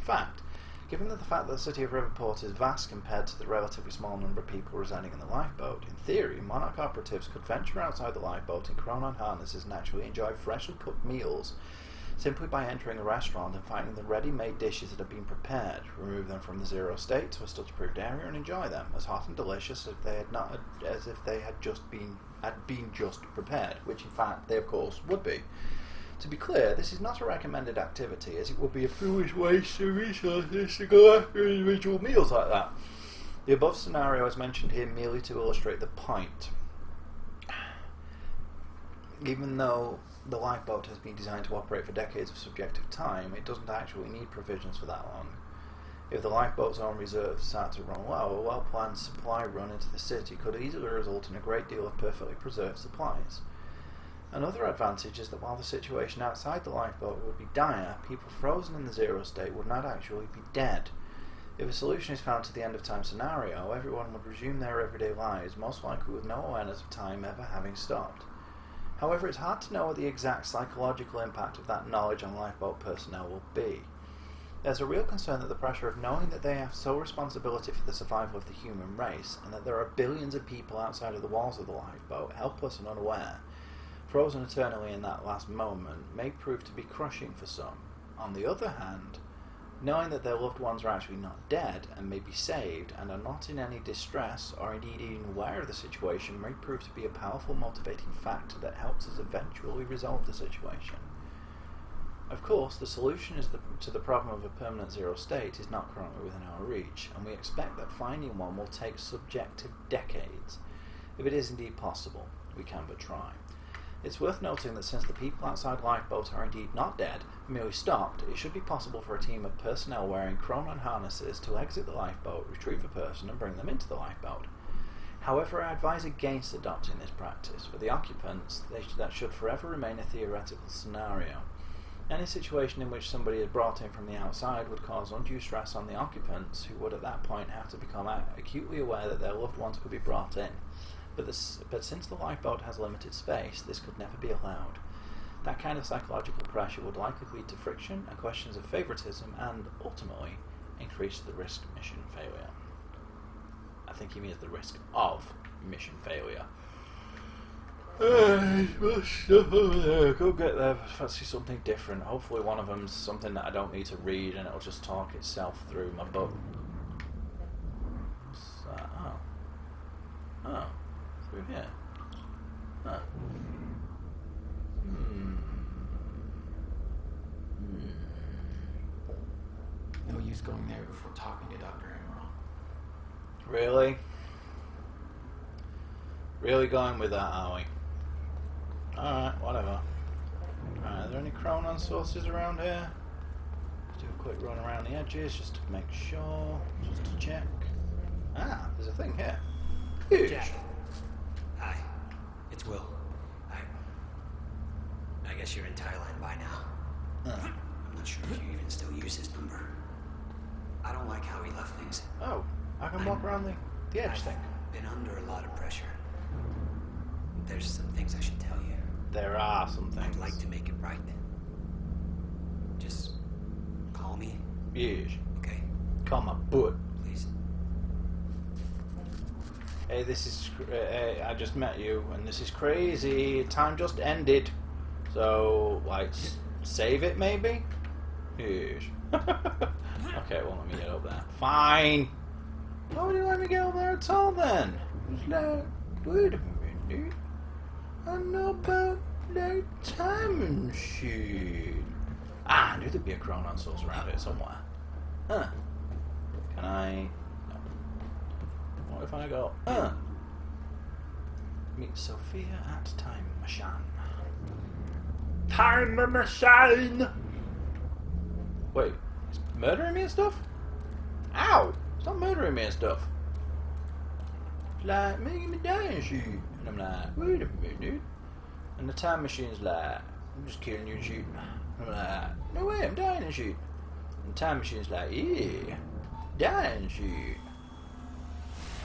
fact, given that the fact that the city of Riverport is vast compared to the relatively small number of people residing in the lifeboat, in theory, monarch operatives could venture outside the lifeboat in chronon harnesses and actually enjoy freshly cooked meals simply by entering a restaurant and finding the ready-made dishes that have been prepared, remove them from the zero state to a study-approved area and enjoy them as hot and delicious as if they had been just prepared, which in fact they of course would be. To be clear, this is not a recommended activity, as it would be a foolish waste of resources to go after individual meals like that. The above scenario is mentioned here merely to illustrate the point. Even though the lifeboat has been designed to operate for decades of subjective time, it doesn't actually need provisions for that long. If the lifeboat's own reserves start to run low, a well-planned supply run into the city could easily result in a great deal of perfectly preserved supplies. Another advantage is that while the situation outside the lifeboat would be dire, people frozen in the zero state would not actually be dead. If a solution is found to the end of time scenario, everyone would resume their everyday lives, most likely with no awareness of time ever having stopped. However, it's hard to know what the exact psychological impact of that knowledge on lifeboat personnel will be. There's a real concern that the pressure of knowing that they have sole responsibility for the survival of the human race, and that there are billions of people outside of the walls of the lifeboat, helpless and unaware, frozen eternally in that last moment, may prove to be crushing for some. On the other hand, knowing that their loved ones are actually not dead and may be saved and are not in any distress or indeed even aware of the situation may prove to be a powerful motivating factor that helps us eventually resolve the situation. Of course, the solution to the problem of a permanent zero state is not currently within our reach, and we expect that finding one will take subjective decades. If it is indeed possible, we can but try. It's worth noting that since the people outside lifeboats are indeed not dead, merely stopped, it should be possible for a team of personnel wearing chronon harnesses to exit the lifeboat, retrieve a person and bring them into the lifeboat. However, I advise against adopting this practice. For the occupants, that should forever remain a theoretical scenario. Any situation in which somebody is brought in from the outside would cause undue stress on the occupants, who would at that point have to become acutely aware that their loved ones could be brought in. But since the lifeboat has limited space, this could never be allowed. That kind of psychological pressure would likely lead to friction and questions of favoritism and, ultimately, increase the risk of mission failure. I think he means the risk of mission failure. Go get there, fancy something different. Hopefully one of them's something that I don't need to read and it'll just talk itself through my book. What's that? Oh, through here. Huh. No use going there before talking to Dr. Emerald. Really? Really going with that, are we? Alright, whatever. Alright, are there any chronon sources around here? Let's do a quick run around the edges just to make sure, just to check. Ah, there's a thing here. Huge. Jack. Hi. It's Will. I guess you're in Thailand by now. I'm not sure if you even still use his number. I don't like how he left things. Oh, I can walk around the edge thing. I've been under a lot of pressure. There's some things I should tell you. There are some things. I'd like to make it right. Just call me. Yes. Okay? Call my butt. Please. Hey, this is. I just met you, and this is crazy. Time just ended. So, like, save it maybe? Yes. Okay, well, let me get up there. Fine. Why would you let me get up there at all then? It's like, wait a minute, dude. I know about that time machine. Ah, I knew there'd be a chronon source around here somewhere. Huh. Can I? No. What if I go? Meet Sophia at Time Machine. Time Machine! Wait, it's murdering me and stuff? Ow! Stop murdering me and stuff. It's like making me die and shoot. And I'm like, wait a minute, dude. And the time machine's like, I'm just killing you and shooting. And I'm like, no way, I'm dying and shoot. And the time machine's like, yeah, die and shoot.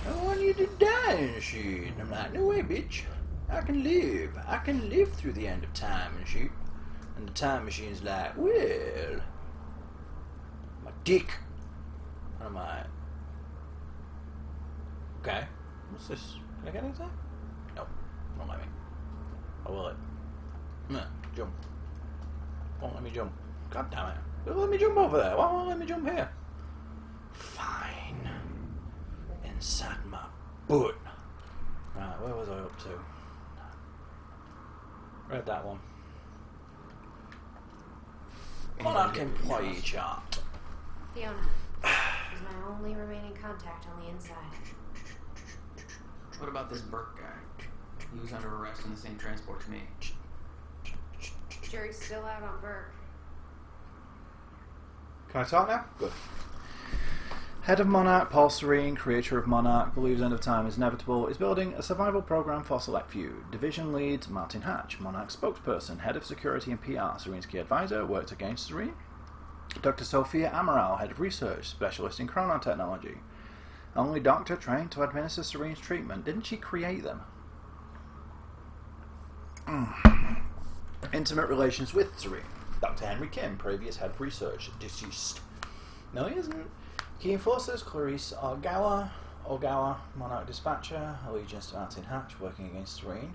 I want you to die and shoot. And I'm like, no way, bitch. I can live through the end of time and shoot. And the time machine's like, well, my dick. And I'm like, okay, what's this? Can I get into that? No, won't let me. Or will it? No, jump. Won't let me jump. God damn it. It won't let me jump over there. Why won't it let me jump here? Fine. Inside my butt. Right, where was I up to? Read that one. Monarch employee chart. Fiona is my only remaining contact on the inside. What about this Burke guy? He was under arrest in the same transport to me. Jury's still out on Burke. Can I talk now? Good. Head of Monarch, Paul Serene, creator of Monarch, believes end of time is inevitable, is building a survival program for Select Few. Division lead, Martin Hatch, Monarch spokesperson, head of security and PR, Serene's key advisor, worked against Serene. Dr. Sophia Amaral, head of research, specialist in chronon technology. Only doctor trained to administer Serene's treatment. Didn't she create them? Intimate relations with Serene. Dr. Henry Kim, previous head of research, deceased. No, he isn't. Key enforcers, Clarice Ogawa, Monarch dispatcher, allegiance to Martin Hatch, working against Serene.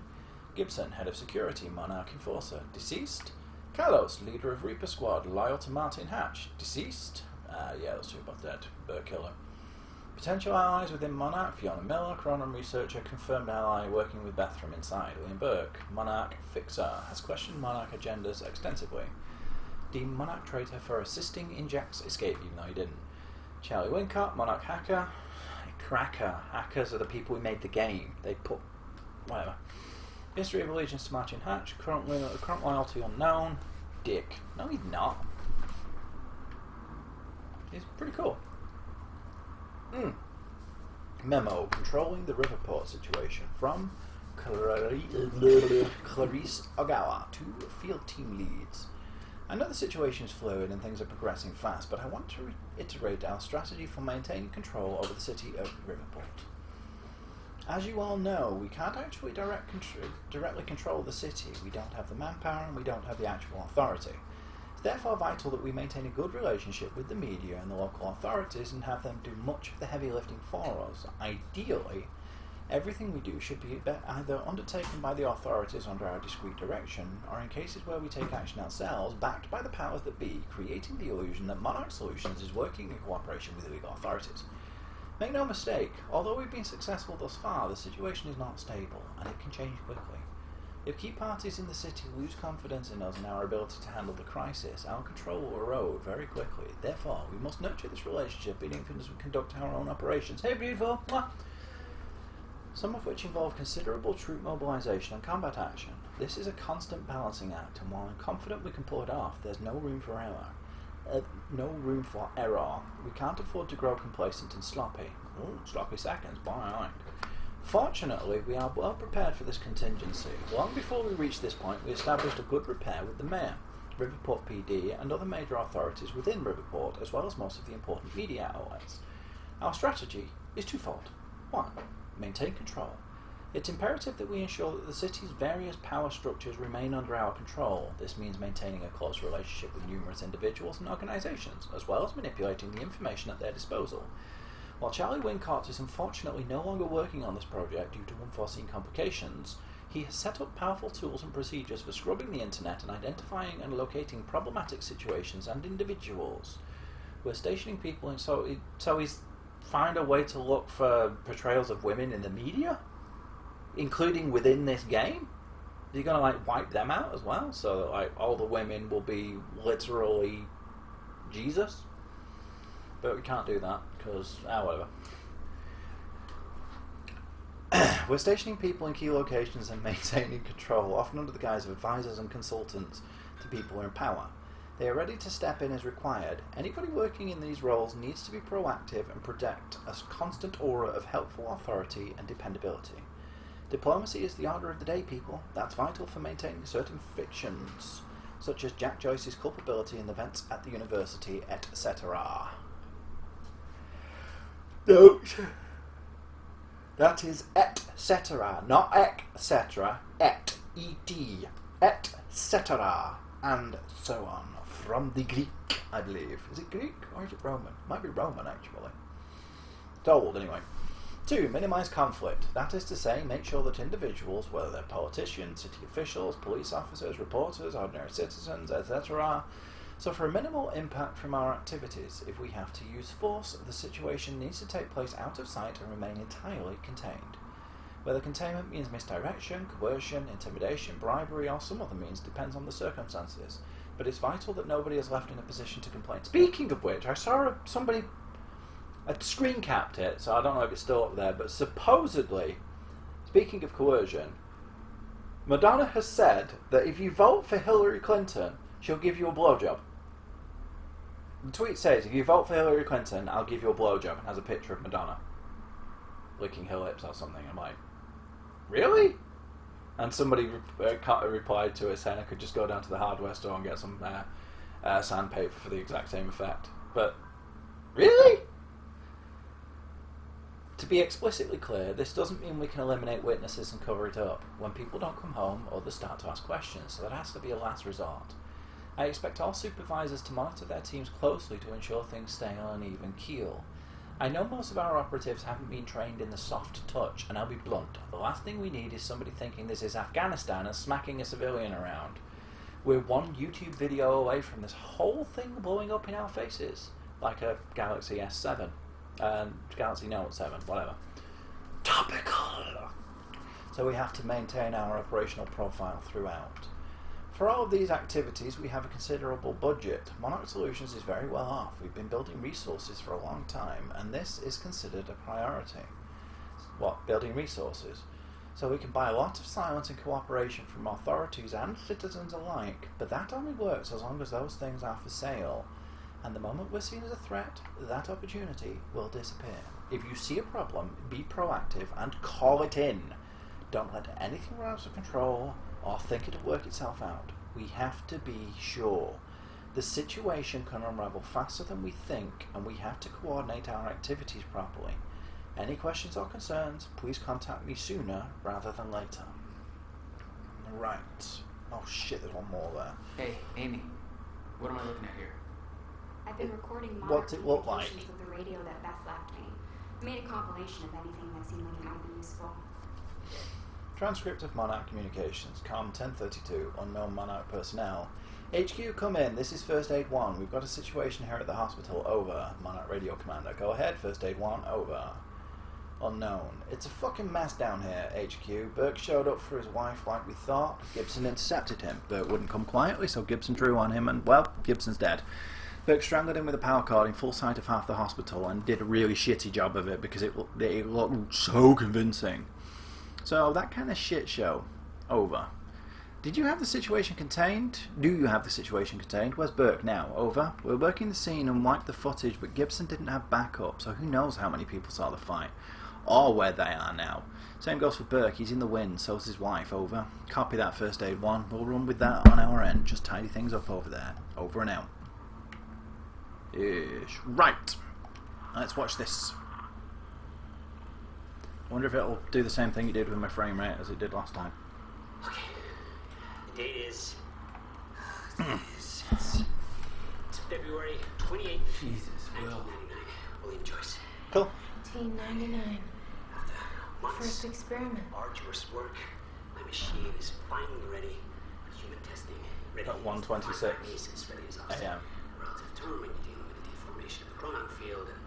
Gibson, head of security, Monarch enforcer, deceased. Carlos, leader of Reaper Squad, loyal to Martin Hatch, deceased. Yeah, those two are both dead. Burke killer. Potential allies within Monarch, Fiona Miller, chronon researcher, confirmed ally working with Beth from inside. William Burke, Monarch fixer, has questioned Monarch agendas extensively. Deemed Monarch traitor for assisting in Jack's escape, even though he didn't. Charlie Wincott, Monarch hacker. Cracker. Hackers are the people who made the game. They put... whatever. History of allegiance to Martin Hatch. Current loyalty unknown. Dick. No, he's not. He's pretty cool. Memo. Controlling the Riverport situation. From Clarice Ogawa to field team leads. I know the situation is fluid and things are progressing fast, but I want to reiterate our strategy for maintaining control over the city of Riverport. As you all know, we can't actually directly control the city. We don't have the manpower and we don't have the actual authority. It's therefore vital that we maintain a good relationship with the media and the local authorities and have them do much of the heavy lifting for us. Ideally, everything we do should be either undertaken by the authorities under our discreet direction, or in cases where we take action ourselves, backed by the powers that be, creating the illusion that Monarch Solutions is working in cooperation with illegal authorities. Make no mistake, although we've been successful thus far, the situation is not stable, and it can change quickly. If key parties in the city lose confidence in us and our ability to handle the crisis, our control will erode very quickly. Therefore, we must nurture this relationship, even as we conduct our own operations. Hey, beautiful! Mwah. Some of which involve considerable troop mobilization and combat action. This is a constant balancing act, and while I'm confident we can pull it off, there's no room for error. We can't afford to grow complacent and sloppy. Ooh, sloppy seconds, boy, I like. Fortunately, we are well prepared for this contingency. Long before we reached this point, we established a good repair with the Mayor, Riverport PD, and other major authorities within Riverport, as well as most of the important media outlets. Our strategy is twofold. 1. Maintain control. It's imperative that we ensure that the city's various power structures remain under our control. This means maintaining a close relationship with numerous individuals and organisations, as well as manipulating the information at their disposal. While Charlie Wincott is unfortunately no longer working on this project due to unforeseen complications, he has set up powerful tools and procedures for scrubbing the internet and identifying and locating problematic situations and individuals. We're stationing people in so he's find a way to look for portrayals of women in the media, including within this game. Is he gonna wipe them out as well, so that all the women will be literally Jesus? But we can't do that because whatever. We're stationing people in key locations and maintaining control, often under the guise of advisors and consultants to people in power. They are ready to step in as required. Anybody working in these roles needs to be proactive and project a constant aura of helpful authority and dependability. Diplomacy is the order of the day, people. That's vital for maintaining certain fictions, such as Jack Joyce's culpability in the events at the university, etc. Note. That is etc., not etc., et, et cetera, and so on, from the Greek. I believe. Is it Greek or is it Roman? Might be Roman, actually. It's old, anyway. 2. Minimise conflict. That is to say, make sure that individuals, whether they're politicians, city officials, police officers, reporters, ordinary citizens, etc., suffer a minimal impact from our activities. If we have to use force, the situation needs to take place out of sight and remain entirely contained. Whether containment means misdirection, coercion, intimidation, bribery, or some other means depends on the circumstances. But it's vital that nobody is left in a position to complain. Speaking of which, I saw somebody... I screen capped it, so I don't know if it's still up there, but supposedly, speaking of coercion, Madonna has said that if you vote for Hillary Clinton, she'll give you a blowjob. The tweet says, if you vote for Hillary Clinton, I'll give you a blowjob, and has a picture of Madonna licking her lips or something. I'm like, really? And somebody replied to it saying I could just go down to the hardware store and get some sandpaper for the exact same effect. But, really? To be explicitly clear, this doesn't mean we can eliminate witnesses and cover it up. When people don't come home, others start to ask questions, so that has to be a last resort. I expect all supervisors to monitor their teams closely to ensure things stay on an even keel. I know most of our operatives haven't been trained in the soft touch, and I'll be blunt. The last thing we need is somebody thinking this is Afghanistan and smacking a civilian around. We're one YouTube video away from this whole thing blowing up in our faces, like a Galaxy S7. Galaxy Note 7, whatever. Topical! So we have to maintain our operational profile throughout. For all of these activities, we have a considerable budget. Monarch Solutions is very well off. We've been building resources for a long time, and this is considered a priority. What? Building resources? So we can buy a lot of silence and cooperation from authorities and citizens alike, but that only works as long as those things are for sale. And the moment we're seen as a threat, that opportunity will disappear. If you see a problem, be proactive and call it in. Don't let anything run out of control or think it'll work itself out. We have to be sure. The situation can unravel faster than we think, and we have to coordinate our activities properly. Any questions or concerns, please contact me sooner rather than later. Right. Oh shit, there's one more there. Hey, Amy. What am I looking at here? I've been recording What's it look like? communications with the radio that Beth left me. I made a compilation of anything that seemed like it might be useful. Transcript of Monarch Communications, COM 1032, unknown Monarch personnel. HQ, come in. This is First Aid 1. We've got a situation here at the hospital. Over. Monarch Radio Commander. Go ahead, First Aid 1. Over. Unknown. It's a fucking mess down here, HQ. Burke showed up for his wife like we thought. Gibson intercepted him. Burke wouldn't come quietly, so Gibson drew on him and, well, Gibson's dead. Burke strangled him with a power cord in full sight of half the hospital and did a really shitty job of it because it looked so convincing. So, that kind of shit show. Over. Did you have the situation contained? Do you have the situation contained? Where's Burke now? Over. We're working the scene and wiped the footage, but Gibson didn't have backup, so who knows how many people saw the fight. Or where they are now. Same goes for Burke. He's in the wind, so's his wife. Over. Copy that, First Aid 1. We'll run with that on our end. Just tidy things up over there. Over and out. Ish. Right. Let's watch this. I wonder if it'll do the same thing it did with my frame rate as it did last time. Okay. The date is... it's February 28th, Jesus, Will. 1999. William Joyce. Cool. 1999. After months First experiment. of arduous work, my machine is finally ready for human testing. Ready At 1:26 a.m. Relative term when you're dealing with the deformation of the Cronin field and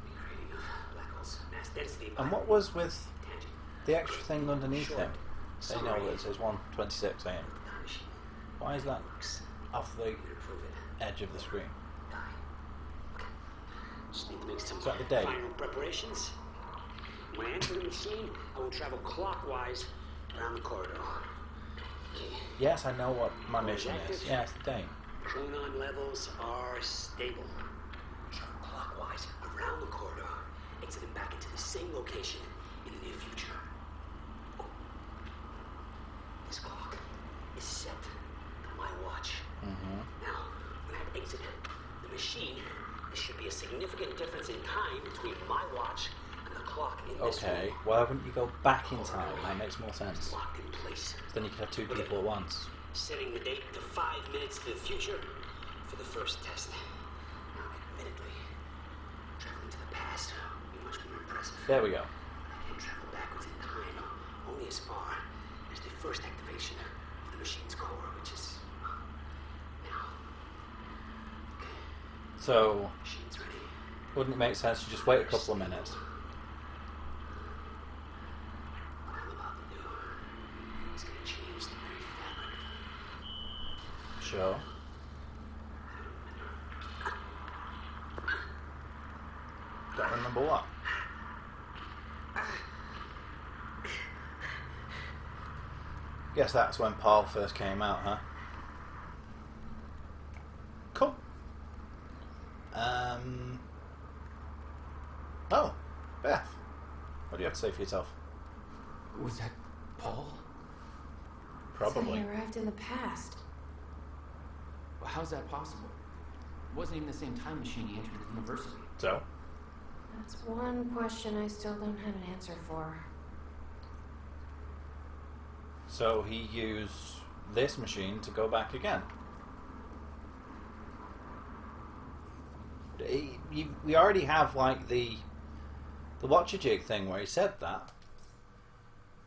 the creating of black holes mass density. And what was with tangent? the extra thing underneath Short him? They know that it says 1:26 a.m. Time machine Why is that works. off the I'm gonna prove it. edge of the screen? Die. Okay. Just need to make some Is that the date? final preparations. When I enter the machine, I will travel clockwise around the corridor. Okay. Yes, I know what my mission is. Yeah, it's the date. Chronon levels are stable. Travel clockwise around the corridor, exiting back into the same location in the near future. Oh. This clock is set to my watch. Now, when I exit the machine, there should be a significant difference in time between my watch and the clock in this Okay, room. why wouldn't you go back in time? That makes more sense. Locked in place. Then you could have two people at once. Setting the date to 5 minutes to the future for the first test. There we go. And travel backwards in time only as far as the first activation of the machine's core, which is now. So, Machine's ready. wouldn't it make sense to just wait a couple of minutes? What I'm about to do is going to change the very fabric. Sure. Don't remember what. Guess that's when Paul first came out, huh? Cool. Oh, Beth. What do you have to say for yourself? Was that Paul? So Probably. he arrived in the past. How's that possible? It wasn't even the same time machine he entered the university. So? That's one question I still don't have an answer for. So he used this machine to go back again. We already have like the watch-a-jig thing where he said that.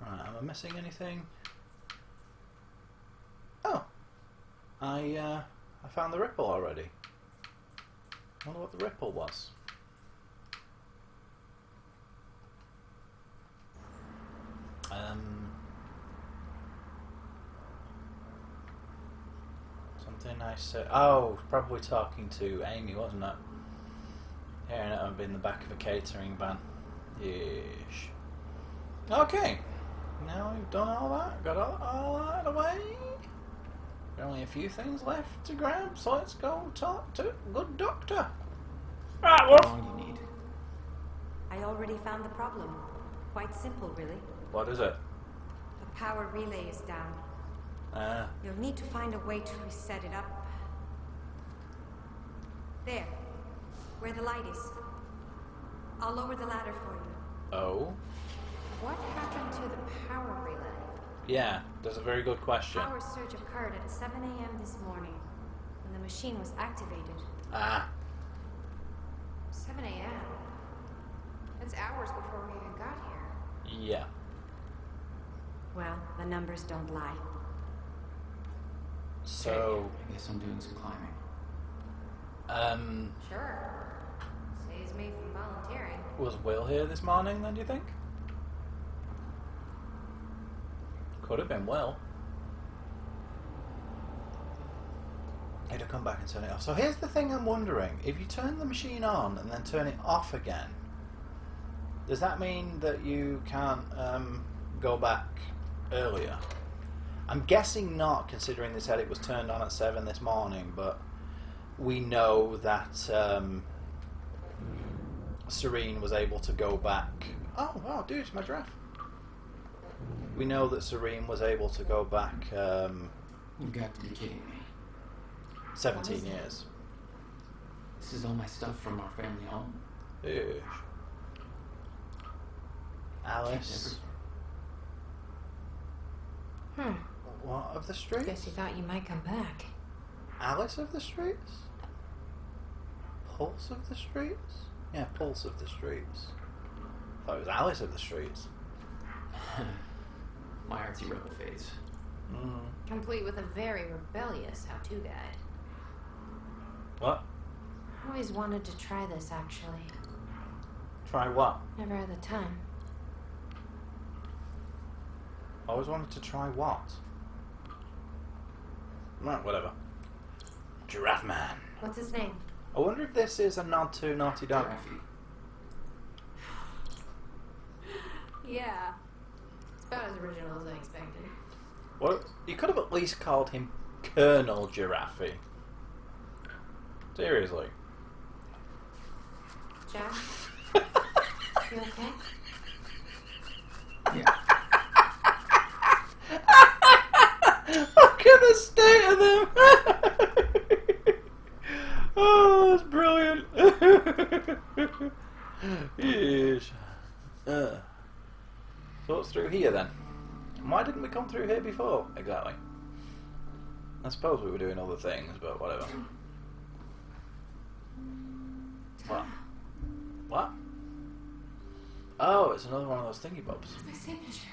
Right, am I missing anything? Oh, I found the ripple already. I wonder what the ripple was. Something I said. Oh, probably talking to Amy, wasn't it? Hearing it would be in the back of a catering van. Yeesh. Okay. Now we've done all that, got all that away. There are only a few things left to grab, so let's go talk to good doctor. Right, How Wolf. long do you need? I already found the problem. Quite simple, really. What is it? The power relay is down. You'll need to find a way to reset it up. There, where the light is. I'll lower the ladder for you. Oh? What happened to the power relay? Yeah, that's a very good question. Power surge occurred at 7 a.m. this morning when the machine was activated. Ah. 7 a.m.? That's hours before we even got here. Yeah. Well, the numbers don't lie. So, I guess I'm doing some climbing. Sure. Saves me from volunteering. was Will here this morning then, do you think? Could have been Will. He'd have come back and turned it off. So here's the thing I'm wondering. If you turn the machine on and then turn it off again, does that mean that you can't go back earlier? I'm guessing not, considering they said it was turned on at 7 this morning, but we know that Serene was able to go back. Oh, wow, dude, it's my giraffe. We know that Serene was able to go back You've got to be kidding me. 17 years. This is all my stuff from our family home. Eesh. Alice. What of the streets? Guess you thought you might come back. Alice of the streets? Pulse of the streets? Yeah, Pulse of the streets. I thought it was Alice of the streets. My artsy rebel phase. Complete with a very rebellious how-to guide. What? I always wanted to try this, actually. Try what? Never had the time. I always wanted to try what? Right, whatever. Giraffe Man. What's his name? I wonder if this is a nod to Naughty Dog. Graffy. Yeah. It's about as original as I expected. Well, you could have at least called him Colonel Giraffe. Seriously. Jack? You okay? Yeah. Look at the state of them! Oh, that's brilliant! Yeesh. So what's through here then? Why didn't we come through here before? Exactly. I suppose we were doing other things, but whatever. What? What? Oh, it's another one of those thingy bobs. My signature.